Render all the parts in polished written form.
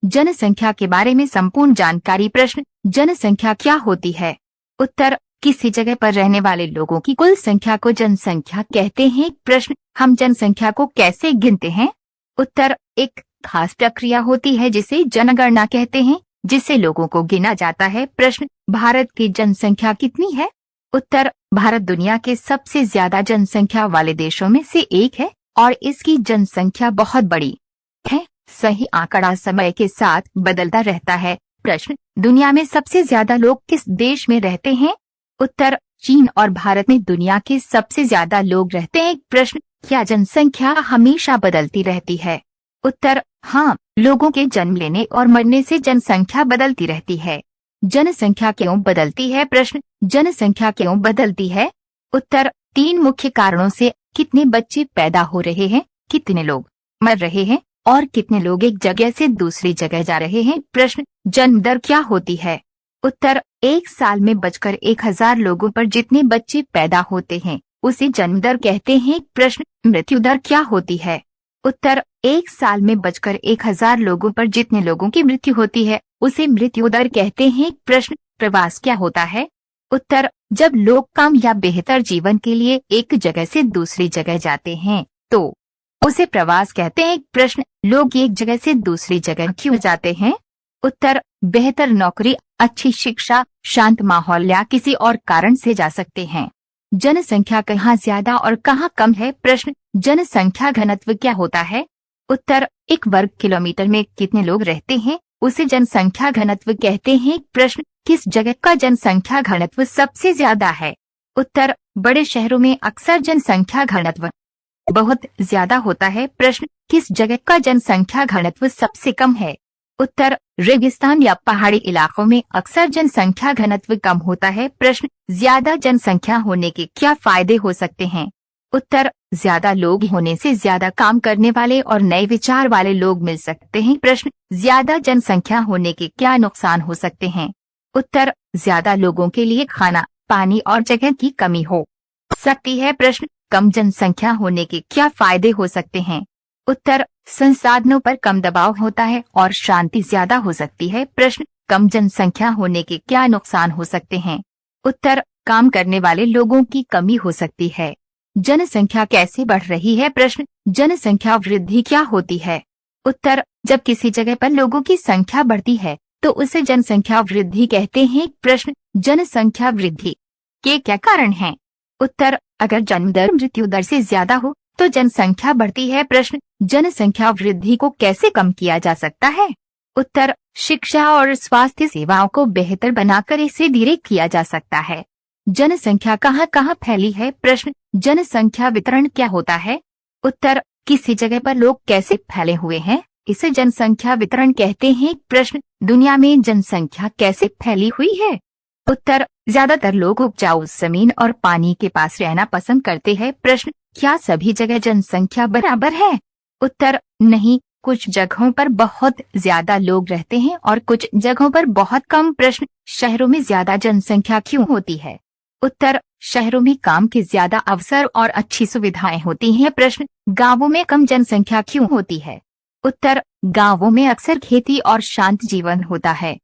जनसंख्या के बारे में संपूर्ण जानकारी। प्रश्न, जनसंख्या क्या होती है? उत्तर, किसी जगह पर रहने वाले लोगों की कुल संख्या को जनसंख्या कहते हैं। प्रश्न, हम जनसंख्या को कैसे गिनते हैं? उत्तर, एक खास प्रक्रिया होती है जिसे जनगणना कहते हैं, जिससे लोगों को गिना जाता है। प्रश्न, भारत की जनसंख्या कितनी है? उत्तर, भारत दुनिया के सबसे ज्यादा जनसंख्या वाले देशों में से एक है और इसकी जनसंख्या बहुत बड़ी है। सही आंकड़ा समय के साथ बदलता रहता है। प्रश्न, दुनिया में सबसे ज्यादा लोग किस देश में रहते हैं? उत्तर, चीन और भारत में दुनिया के सबसे ज्यादा लोग रहते हैं। प्रश्न, क्या जनसंख्या हमेशा बदलती रहती है? उत्तर, हाँ, लोगों के जन्म लेने और मरने से जनसंख्या बदलती रहती है। जनसंख्या क्यों बदलती है? प्रश्न, जनसंख्या क्यों बदलती है? उत्तर, 3 मुख्य कारणों से। कितने बच्चे पैदा हो रहे हैं, कितने लोग मर रहे हैं और कितने लोग एक जगह से दूसरी जगह जा रहे हैं। प्रश्न, जन्म दर क्या होती है? उत्तर, एक साल में बचकर 1000 लोगों पर जितने बच्चे पैदा होते हैं उसे जन्म दर कहते हैं। प्रश्न, मृत्यु दर क्या होती है? उत्तर, एक साल में बचकर 1000 लोगों पर जितने लोगों की मृत्यु होती है उसे मृत्यु दर कहते हैं। प्रश्न, प्रवास क्या होता है? उत्तर, जब लोग कम या बेहतर जीवन के लिए एक जगह से दूसरी जगह जाते हैं तो उसे प्रवास कहते हैं। प्रश्न, लोग एक जगह से दूसरी जगह क्यों जाते हैं? उत्तर, बेहतर नौकरी, अच्छी शिक्षा, शांत माहौल या किसी और कारण से जा सकते हैं। जनसंख्या कहाँ ज्यादा और कहाँ कम है? प्रश्न, जनसंख्या घनत्व क्या होता है? उत्तर, 1 वर्ग किलोमीटर में कितने लोग रहते हैं उसे जनसंख्या घनत्व कहते हैं। प्रश्न, किस जगह का जनसंख्या घनत्व सबसे ज्यादा है? उत्तर, बड़े शहरों में अक्सर जनसंख्या घनत्व बहुत ज्यादा होता है। प्रश्न, किस जगह का जनसंख्या घनत्व सबसे कम है? उत्तर, रेगिस्तान या पहाड़ी इलाकों में अक्सर जनसंख्या घनत्व कम होता है। प्रश्न, ज्यादा जनसंख्या होने के क्या फायदे हो सकते हैं? उत्तर, ज्यादा लोग होने से ज्यादा काम करने वाले और नए विचार वाले लोग मिल सकते हैं। प्रश्न, ज्यादा जनसंख्या होने के क्या नुकसान हो सकते हैं? उत्तर, ज्यादा लोगों के लिए खाना, पानी और जगह की कमी हो सकती है। प्रश्न, कम जनसंख्या होने के क्या फायदे हो सकते हैं? उत्तर, संसाधनों पर कम दबाव होता है और शांति ज्यादा हो सकती है। प्रश्न, कम जनसंख्या होने के क्या नुकसान हो सकते हैं? उत्तर, काम करने वाले लोगों की कमी हो सकती है। जनसंख्या कैसे बढ़ रही है? प्रश्न, जनसंख्या वृद्धि क्या होती है? उत्तर, जब किसी जगह पर लोगों की संख्या बढ़ती है तो उसे जनसंख्या वृद्धि कहते हैं। प्रश्न, जनसंख्या वृद्धि के क्या कारण हैं? उत्तर, अगर जन्म दर मृत्यु दर से ज्यादा हो तो जनसंख्या बढ़ती है। प्रश्न, जनसंख्या वृद्धि को कैसे कम किया जा सकता है? उत्तर, शिक्षा और स्वास्थ्य सेवाओं को बेहतर बनाकर इसे धीरे किया जा सकता है। जनसंख्या कहाँ कहाँ फैली है? प्रश्न, जनसंख्या वितरण क्या होता है? उत्तर, किसी जगह पर लोग कैसे फैले हुए हैं इसे जनसंख्या वितरण कहते हैं। प्रश्न, दुनिया में जनसंख्या कैसे फैली हुई है? उत्तर, ज्यादातर लोग उपजाऊ जमीन और पानी के पास रहना पसंद करते हैं। प्रश्न, क्या सभी जगह जनसंख्या बराबर है? उत्तर, नहीं, कुछ जगहों पर बहुत ज्यादा लोग रहते हैं और कुछ जगहों पर बहुत कम। प्रश्न, शहरों में ज्यादा जनसंख्या क्यों होती है? उत्तर, शहरों में काम के ज्यादा अवसर और अच्छी सुविधाएं होती हैं। प्रश्न, गांवों में कम जनसंख्या क्यों होती है? उत्तर, गांवों में अक्सर खेती और शांत जीवन होता है।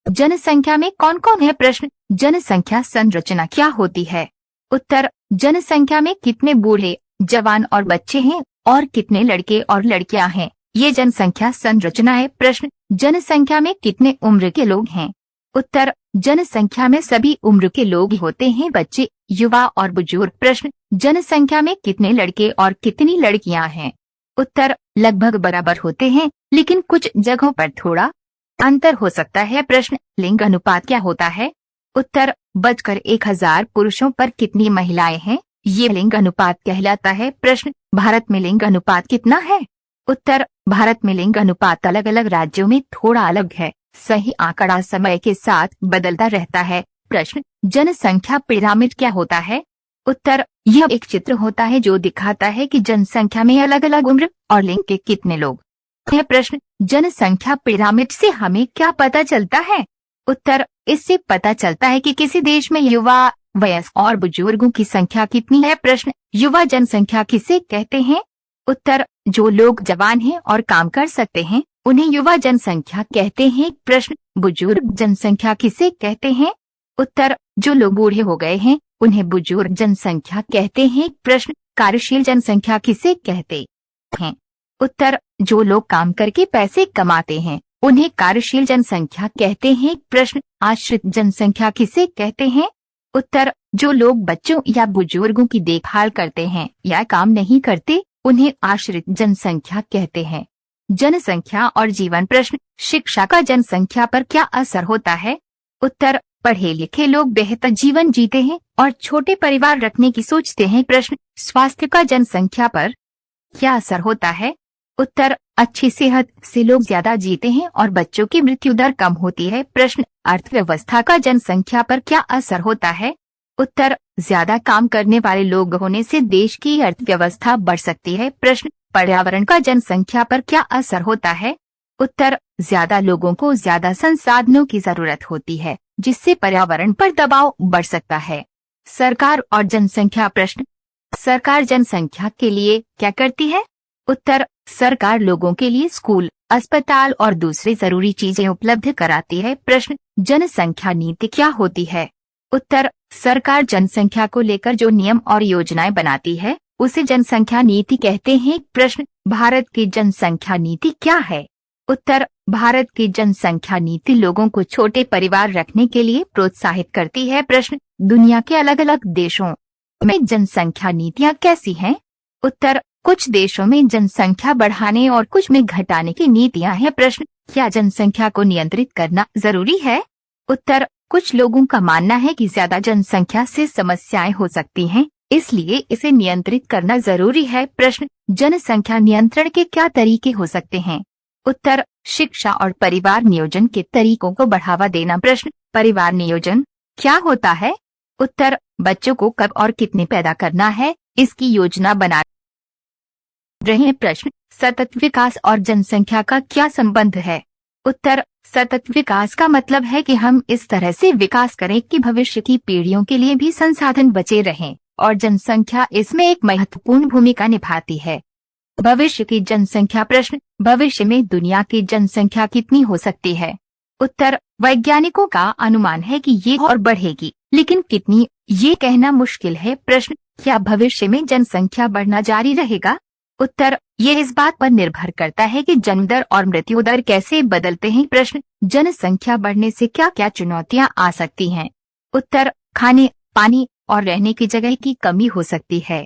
जनसंख्या में कौन कौन है? प्रश्न, जनसंख्या संरचना क्या होती है? उत्तर, जनसंख्या में कितने बूढ़े, जवान और बच्चे हैं और कितने लड़के और लड़कियां हैं, ये जनसंख्या संरचना है। प्रश्न, जनसंख्या में कितने उम्र के लोग हैं? उत्तर, जनसंख्या में सभी उम्र के लोग होते हैं, बच्चे, युवा और बुजुर्ग। प्रश्न, जनसंख्या में कितने लड़के और कितनी लड़कियां हैं? उत्तर, लगभग बराबर होते हैं लेकिन कुछ जगहों पर थोड़ा अंतर हो सकता है। प्रश्न, लिंग अनुपात क्या होता है? उत्तर, बचकर 1000 पुरुषों पर कितनी महिलाएं हैं, ये लिंग अनुपात कहलाता है। प्रश्न, भारत में लिंग अनुपात कितना है? उत्तर, भारत में लिंग अनुपात अलग अलग राज्यों में थोड़ा अलग है। सही आंकड़ा समय के साथ बदलता रहता है। प्रश्न, जनसंख्या पिरामिड क्या होता है? उत्तर, यह एक चित्र होता है जो दिखाता है कि जनसंख्या में अलग अलग उम्र और लिंग के कितने लोग हैं। प्रश्न, जनसंख्या पिरामिड से हमें क्या पता चलता है? उत्तर, इससे पता चलता है कि किसी देश में युवा, वयस्क और बुजुर्गों की संख्या कितनी है। प्रश्न, युवा जनसंख्या किसे कहते हैं? उत्तर, जो लोग जवान हैं और काम कर सकते हैं उन्हें युवा जनसंख्या कहते हैं। प्रश्न, बुजुर्ग जनसंख्या किसे कहते हैं? उत्तर, जो लोग बूढ़े हो गए हैं उन्हें बुजुर्ग जनसंख्या कहते हैं। प्रश्न, कार्यशील जनसंख्या किसे कहते हैं? उत्तर, जो लोग काम करके पैसे कमाते हैं उन्हें कार्यशील जनसंख्या कहते हैं। प्रश्न, आश्रित जनसंख्या किसे कहते हैं? उत्तर, जो लोग बच्चों या बुजुर्गों की देखभाल करते हैं या काम नहीं करते उन्हें आश्रित जनसंख्या कहते हैं। जनसंख्या और जीवन। प्रश्न, शिक्षा का जनसंख्या पर क्या असर होता है? उत्तर, पढ़े लिखे लोग बेहतर जीवन जीते हैं और छोटे परिवार रखने की सोचते हैं। प्रश्न, स्वास्थ्य का जनसंख्या पर क्या असर होता है? उत्तर, अच्छी सेहत से लोग ज्यादा जीते हैं और बच्चों की मृत्यु दर कम होती है। प्रश्न, अर्थव्यवस्था का जनसंख्या पर क्या असर होता है? उत्तर, ज्यादा काम करने वाले लोग होने से देश की अर्थव्यवस्था बढ़ सकती है। प्रश्न, पर्यावरण का जनसंख्या पर क्या असर होता है? उत्तर, ज्यादा लोगों को ज्यादा संसाधनों की जरूरत होती है जिससे पर्यावरण पर दबाव बढ़ सकता है। सरकार और जनसंख्या। प्रश्न, सरकार जनसंख्या के लिए क्या करती है? उत्तर, सरकार लोगों के लिए स्कूल, अस्पताल और दूसरी जरूरी चीजें उपलब्ध कराती है। प्रश्न, जनसंख्या नीति क्या होती है? उत्तर, सरकार जनसंख्या को लेकर जो नियम और योजनाएं बनाती है उसे जनसंख्या नीति कहते हैं। प्रश्न, भारत की जनसंख्या नीति क्या है? उत्तर, भारत की जनसंख्या नीति लोगों को छोटे परिवार रखने के लिए प्रोत्साहित करती है। प्रश्न, दुनिया के अलग अलग देशों में जनसंख्या नीतियां कैसी हैं? उत्तर, कुछ देशों में जनसंख्या बढ़ाने और कुछ में घटाने की नीतियां हैं। प्रश्न, क्या जनसंख्या को नियंत्रित करना जरूरी है? उत्तर, कुछ लोगों का मानना है कि ज्यादा जनसंख्या से समस्याएं हो सकती हैं, इसलिए इसे नियंत्रित करना जरूरी है। प्रश्न, जनसंख्या नियंत्रण के क्या तरीके हो सकते हैं? उत्तर, शिक्षा और परिवार नियोजन के तरीकों को बढ़ावा देना। प्रश्न, परिवार नियोजन क्या होता है? उत्तर, बच्चों को कब और कितने पैदा करना है इसकी योजना बना रहे। प्रश्न, सतत विकास और जनसंख्या का क्या संबंध है? उत्तर, सतत विकास का मतलब है कि हम इस तरह से विकास करें कि भविष्य की पीढ़ियों के लिए भी संसाधन बचे रहें और जनसंख्या इसमें एक महत्वपूर्ण भूमिका निभाती है। भविष्य की जनसंख्या। प्रश्न, भविष्य में दुनिया की जनसंख्या कितनी हो सकती है? उत्तर, वैज्ञानिकों का अनुमान है कि ये और बढ़ेगी, लेकिन कितनी ये कहना मुश्किल है। प्रश्न, क्या भविष्य में जनसंख्या बढ़ना जारी रहेगा? उत्तर, ये इस बात पर निर्भर करता है कि जन्म दर और मृत्यु दर कैसे बदलते हैं। प्रश्न, जनसंख्या बढ़ने से क्या क्या चुनौतियां आ सकती हैं? उत्तर, खाने, पानी और रहने की जगह की कमी हो सकती है।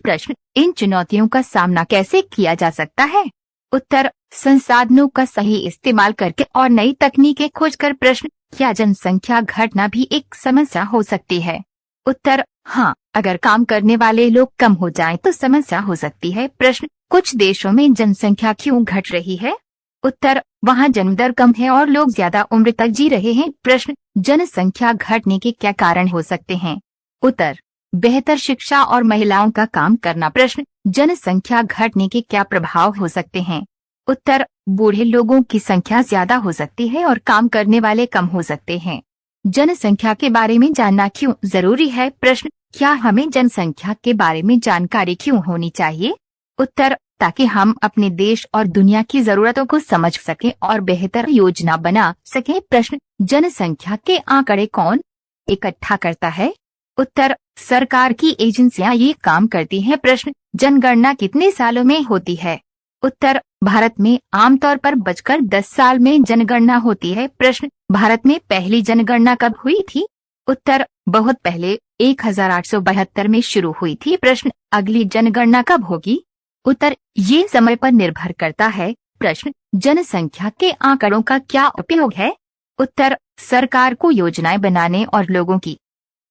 प्रश्न, इन चुनौतियों का सामना कैसे किया जा सकता है? उत्तर, संसाधनों का सही इस्तेमाल करके और नई तकनीकें खोजकर। प्रश्न, क्या जनसंख्या घटना भी एक समस्या हो सकती है? उत्तर, हाँ, अगर काम करने वाले लोग कम हो जाएं तो समस्या हो सकती है। प्रश्न, कुछ देशों में जनसंख्या क्यों घट रही है? उत्तर, वहाँ जन्म दर कम है और लोग ज्यादा उम्र तक जी रहे हैं। प्रश्न, जनसंख्या घटने के क्या कारण हो सकते हैं? उत्तर, बेहतर शिक्षा और महिलाओं का काम करना। प्रश्न, जनसंख्या घटने के क्या प्रभाव हो सकते हैं? उत्तर, बूढ़े लोगों की संख्या ज्यादा हो सकती है और काम करने वाले कम हो सकते हैं। जनसंख्या के बारे में जानना क्यों जरूरी है? प्रश्न, क्या हमें जनसंख्या के बारे में जानकारी क्यों होनी चाहिए? उत्तर, ताकि हम अपने देश और दुनिया की जरूरतों को समझ सकें और बेहतर योजना बना सकें। प्रश्न, जनसंख्या के आंकड़े कौन इकट्ठा करता है? उत्तर, सरकार की एजेंसियां ये काम करती हैं। प्रश्न, जनगणना कितने सालों में होती है? उत्तर, भारत में आमतौर पर बचकर 10 साल में जनगणना होती है। प्रश्न, भारत में पहली जनगणना कब हुई थी? उत्तर, बहुत पहले 1872 में शुरू हुई थी। प्रश्न, अगली जनगणना कब होगी? उत्तर, ये समय पर निर्भर करता है। प्रश्न, जनसंख्या के आंकड़ों का क्या उपयोग है? उत्तर, सरकार को योजनाएं बनाने और लोगों की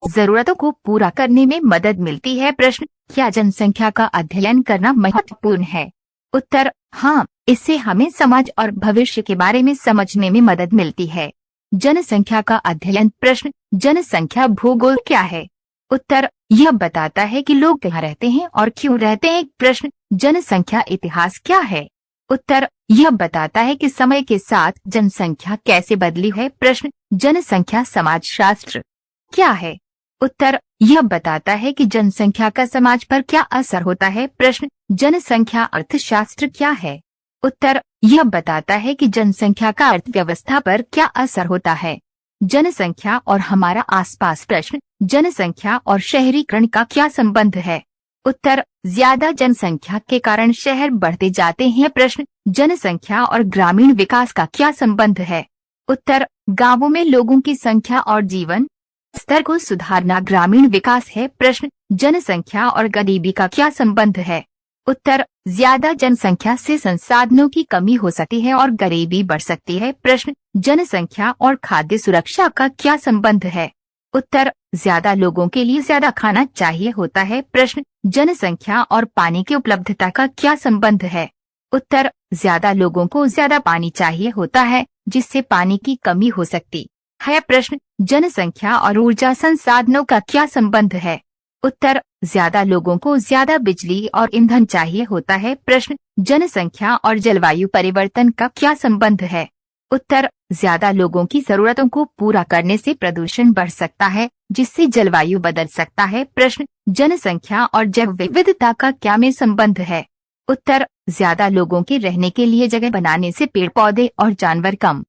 जरूरतों को पूरा करने में मदद मिलती है। प्रश्न, क्या जनसंख्या का अध्ययन करना महत्वपूर्ण है? उत्तर, हाँ, इससे हमें समाज और भविष्य के बारे में समझने में मदद मिलती है। जनसंख्या का अध्ययन। प्रश्न, जनसंख्या भूगोल क्या है? उत्तर, यह बताता है कि लोग कहाँ रहते हैं और क्यों रहते हैं। प्रश्न, जनसंख्या इतिहास क्या है? उत्तर, यह बताता है कि समय के साथ जनसंख्या कैसे बदली है। प्रश्न, जनसंख्या समाजशास्त्र क्या है? उत्तर, यह बताता है कि जनसंख्या का समाज पर क्या असर होता है। प्रश्न, जनसंख्या अर्थशास्त्र क्या है? उत्तर, यह बताता है कि जनसंख्या का अर्थव्यवस्था पर क्या असर होता है। जनसंख्या और हमारा आसपास। प्रश्न, जनसंख्या और शहरीकरण का क्या संबंध है? उत्तर, ज्यादा जनसंख्या के कारण शहर बढ़ते जाते हैं। प्रश्न, जनसंख्या और ग्रामीण विकास का क्या संबंध है? उत्तर, गांवों में लोगों की संख्या और जीवन स्तर को सुधारना ग्रामीण विकास है। प्रश्न, जनसंख्या और गरीबी का क्या संबंध है? उत्तर, ज्यादा जनसंख्या से संसाधनों की कमी हो सकती है और गरीबी बढ़ सकती है। प्रश्न, जनसंख्या और खाद्य सुरक्षा का क्या संबंध है? उत्तर, ज्यादा लोगों के लिए ज्यादा खाना चाहिए होता है। प्रश्न, जनसंख्या और पानी की उपलब्धता का क्या संबंध है? उत्तर, ज्यादा लोगों को ज्यादा पानी चाहिए होता है, जिससे पानी की कमी हो सकती है। प्रश्न, जनसंख्या और ऊर्जा संसाधनों का क्या संबंध है? उत्तर, ज्यादा लोगों को ज्यादा बिजली और ईंधन चाहिए होता है। प्रश्न, जनसंख्या और जलवायु परिवर्तन का क्या संबंध है? उत्तर, ज्यादा लोगों की जरूरतों को पूरा करने से प्रदूषण बढ़ सकता है, जिससे जलवायु बदल सकता है। प्रश्न, जनसंख्या और जैव विविधता का क्या में संबंध है? उत्तर, ज्यादा लोगों के रहने के लिए जगह बनाने से पेड़ पौधे और जानवर कम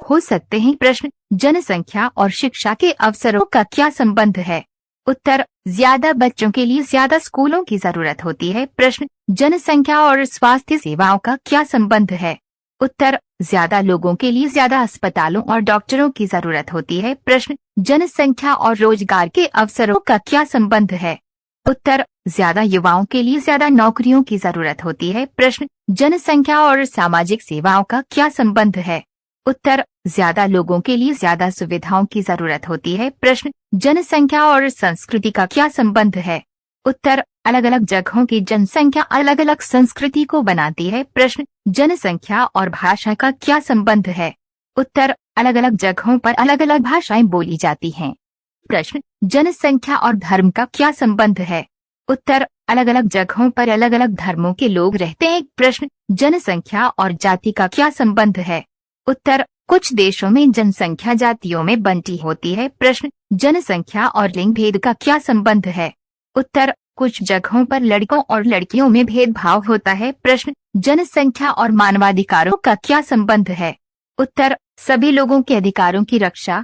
हो सकते हैं। प्रश्न, जनसंख्या और शिक्षा के अवसरों का क्या संबंध है? उत्तर, ज्यादा बच्चों के लिए ज्यादा स्कूलों की जरूरत होती है। प्रश्न, जनसंख्या और स्वास्थ्य सेवाओं का क्या संबंध है? उत्तर, ज्यादा लोगों के लिए ज्यादा अस्पतालों और डॉक्टरों की जरूरत होती है। प्रश्न, जनसंख्या और रोजगार के अवसरों का क्या संबंध है? उत्तर, ज्यादा युवाओं के लिए ज्यादा नौकरियों की जरूरत होती है। प्रश्न, जनसंख्या और सामाजिक सेवाओं का क्या संबंध है? उत्तर, ज्यादा लोगों के लिए ज्यादा सुविधाओं की जरूरत होती है। प्रश्न, जनसंख्या और संस्कृति का क्या संबंध है? उत्तर, अलग अलग जगहों की जनसंख्या अलग अलग संस्कृति को बनाती है। प्रश्न, जनसंख्या और भाषा का क्या संबंध है? उत्तर, अलग अलग जगहों पर अलग अलग भाषाएं बोली जाती हैं। प्रश्न, जनसंख्या और धर्म का क्या संबंध है? उत्तर, अलग अलग जगहों पर अलग अलग धर्मों के लोग रहते हैं। प्रश्न, जनसंख्या और जाति का क्या संबंध है? उत्तर, कुछ देशों में जनसंख्या जातियों में बंटी होती है। प्रश्न, जनसंख्या और लिंग भेद का क्या संबंध है? उत्तर, कुछ जगहों पर लड़कों और लड़कियों में भेदभाव होता है। प्रश्न, जनसंख्या और मानवाधिकारों का क्या संबंध है? उत्तर, सभी लोगों के अधिकारों की रक्षा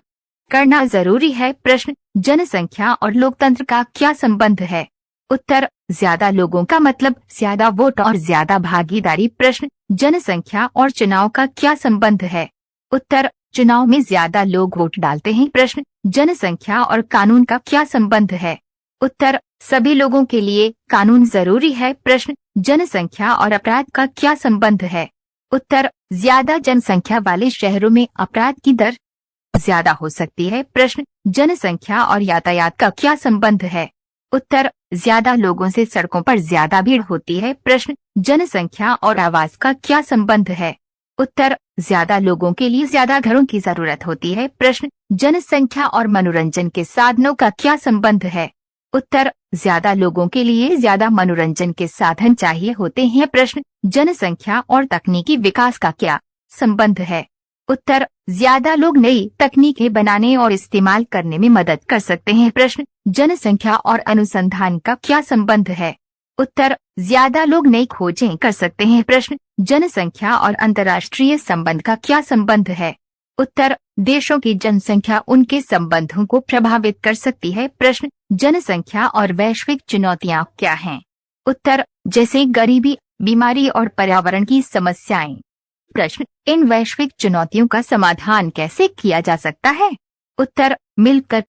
करना जरूरी है। प्रश्न, जनसंख्या और लोकतंत्र का क्या संबंध है? उत्तर, ज्यादा लोगों का मतलब ज्यादा वोट और ज्यादा भागीदारी। प्रश्न, जनसंख्या और चुनाव का क्या संबंध है? उत्तर, चुनाव में ज्यादा लोग वोट डालते हैं। प्रश्न, जनसंख्या और कानून का क्या संबंध है? उत्तर, सभी लोगों के लिए कानून जरूरी है। प्रश्न, जनसंख्या और अपराध का क्या संबंध है? उत्तर, ज्यादा जनसंख्या वाले शहरों में अपराध की दर ज्यादा हो सकती है। प्रश्न, जनसंख्या और यातायात का क्या संबंध है? उत्तर, ज्यादा लोगों से सड़कों पर ज्यादा भीड़ होती है। प्रश्न, जनसंख्या और आवास का क्या संबंध है? उत्तर, ज्यादा लोगों के लिए ज्यादा घरों की जरूरत होती है। प्रश्न, जनसंख्या और मनोरंजन के साधनों का क्या संबंध है? उत्तर, ज्यादा लोगों के लिए ज्यादा मनोरंजन के साधन चाहिए होते हैं। प्रश्न, जनसंख्या और तकनीकी विकास का क्या संबंध है? उत्तर, ज्यादा लोग नई तकनीकें बनाने और इस्तेमाल करने में मदद कर सकते हैं। प्रश्न, जनसंख्या और अनुसंधान का क्या संबंध है? उत्तर, ज्यादा लोग नई खोजें कर सकते हैं। प्रश्न, जनसंख्या और अंतर्राष्ट्रीय संबंध का क्या संबंध है? उत्तर, देशों की जनसंख्या उनके संबंधों को प्रभावित कर सकती है। प्रश्न, जनसंख्या और वैश्विक चुनौतियां क्या हैं? उत्तर, जैसे गरीबी, बीमारी और पर्यावरण की समस्याएं। प्रश्न, इन वैश्विक चुनौतियों का समाधान कैसे किया जा सकता है? उत्तर, मिलकर